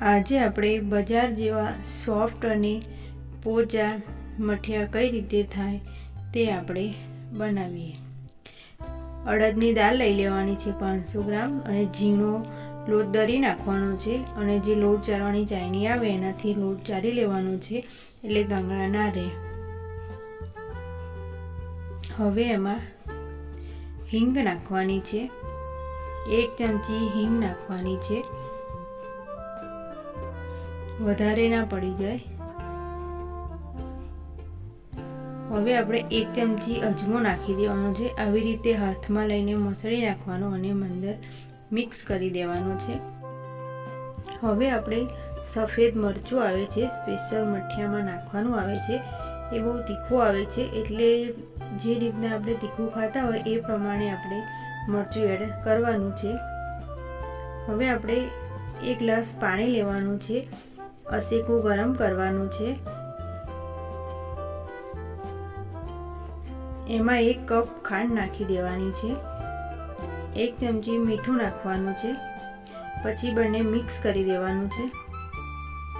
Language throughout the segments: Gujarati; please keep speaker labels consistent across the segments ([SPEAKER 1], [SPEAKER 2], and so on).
[SPEAKER 1] આજે આપણે બજાર જેવા સોફ્ટ અને પોચા મઠિયા કઈ રીતે થાય તે આપણે બનાવીએ। અડદની દાળ લઈ લેવાની છે 500 ગ્રામ અને ઝીણો લોટ દરી નાખવાનો છે અને જે લોટ ચારવાની ચાયણી આવે એનાથી લોટ ચારી લેવાનો છે એટલે ગાંગડા ના રહે। હવે એમાં હિંગ નાખવાની છે, 1 ચમચી હિંગ નાખવાની છે, વધારે ના પડી જાય। હવે આપણે 1 ચમચી અજમો નાખી દેવાનો છે, આવી રીતે હાથમાં લઈને મસળી નાખવાનો અને અંદર મિક્સ કરી દેવાનો છે। હવે આપણે સફેદ મરચું આવે છે, સ્પેશિયલ મઠિયામાં નાખવાનું આવે છે, એ બહુ તીખું આવે છે એટલે જે રીતના આપણે તીખું ખાતા હોય એ પ્રમાણે આપણે મરચું એડ કરવાનું છે। હવે આપણે 1 ગ્લાસ પાણી લેવાનું છે, અસેકું ગરમ કરવાનું છે, એમાં 1 કપ ખાંડ નાખી દેવાની છે, 1 ચમચી મીઠું નાખવાનું છે, પછી બંને મિક્સ કરી દેવાનું છે।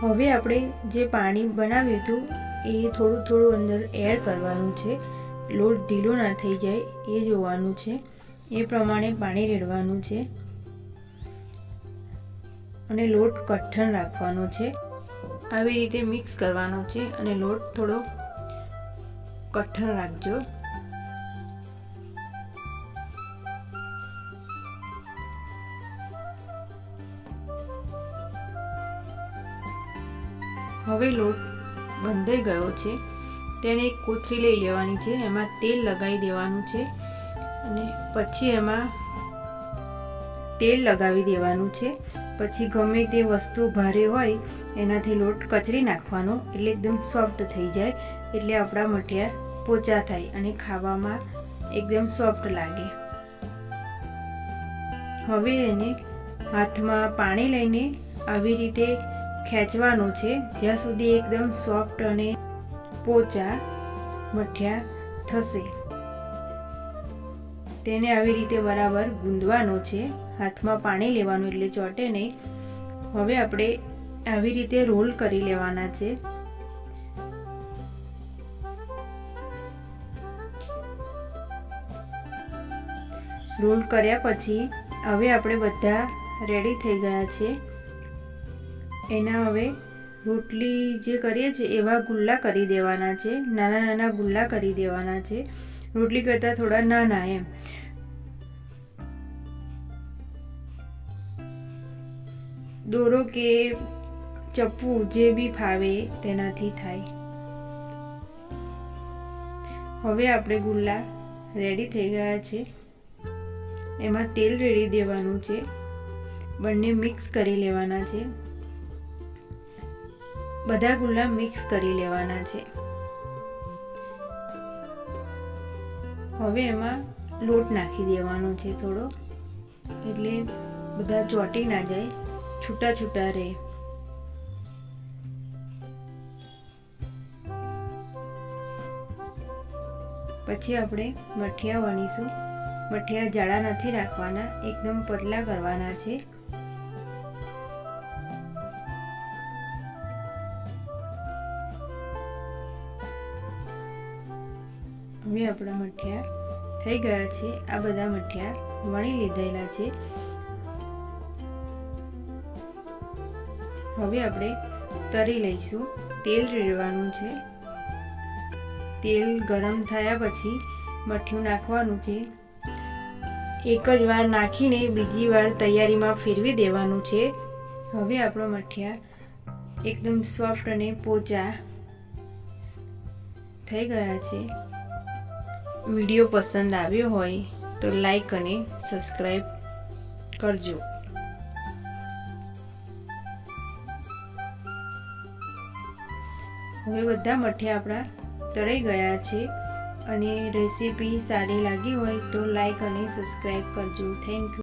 [SPEAKER 1] હવે આપણે જે પાણી બનાવ્યું હતું એ થોડું થોડું અંદર એડ કરવાનું છે, લોટ ઢીલો ના થઈ જાય એ જોવાનું છે, એ પ્રમાણે પાણી રેડવાનું છે અને લોટ કઠણ રાખવાનો છે। આવી રીતે મિક્સ કરવાનો છે અને લોટ થોડો કઠણ રાખજો। હવે લોટ બંધાઈ ગયો છે, તેને એક કોથળી લઈ લેવાની છે, એમાં તેલ લગાવી દેવાનું છે અને પછી એમાં તેલ લગાવી દેવાનું છે। પછી ગમે તે વસ્તુ ભારે હોય એનાથી લોટ કચરી નાખવાનો એટલે એકદમ સોફ્ટ થઈ જાય, એટલે આપણા મઠિયા પોચા થાય અને ખાવામાં એકદમ સોફ્ટ લાગે। હવે એને હાથમાં પાણી લઈને આવી રીતે ખેંચવાનું છે જ્યાં સુધી એકદમ સોફ્ટ અને પોચા મઠિયા થશે। તેને આવી રીતે બરાબર ગૂંદવાનો છે, હાથમાં પાણી લેવાનું એટલે ચોટે નહીં। હવે આપણે આવી રીતે રોલ કરી લેવાના છે। રોલ કર્યા પછી હવે આપણે બધા રેડી થઈ ગયા છે। એના હવે રોટલી જે કરીએ છીએ એવા ગુલ્લા કરી દેવાના છે, નાના નાના ગુલ્લા કરી દેવાના છે, રોટલી કરતાં થોડા નાના એમ। દોરો કે ચપ્પુ જે બી ફાવે તેનાથી થાય। હવે આપણે ગુલ્લા રેડી થઈ ગયા છે, એમાં તેલ રેડી દેવાનું છે, બંને મિક્સ કરી લેવાના છે, બધા ગુલ્લા મિક્સ કરી લેવાના છે। હવે એમાં લોટ નાખી દેવાનો છે થોડો, એટલે બધા ચોંટી ના જાય, છૂટા છૂટા રહે। પછી આપણે મઠિયા વણીશું। મઠિયા જાડા નથી રાખવાના, એકદમ પતલા કરવાના છે। હવે આપણા મઠિયા થઈ ગયા છે, આ બધા મઠિયા વણી લીધેલા છે। હવે આપણે તરી લઈશું, તેલ રેડવાનું છે, તેલ ગરમ થયા પછી મઠિયું નાખવાનું છે, એક જ વાર નાખીને બીજી વાર તૈયારીમાં ફેરવી દેવાનું છે। હવે આપણો મઠિયા એકદમ સોફ્ટ અને પોચા થઈ ગયા છે। વિડીયો પસંદ આવ્યો હોય તો લાઈક અને સબસ્ક્રાઈબ કરજો। હવે બધા મઠિયા આપણા તળાઈ ગયા છે અને રેસીપી સારી લાગી હોય તો લાઈક અને સબસ્ક્રાઈબ કરજો। Thank you.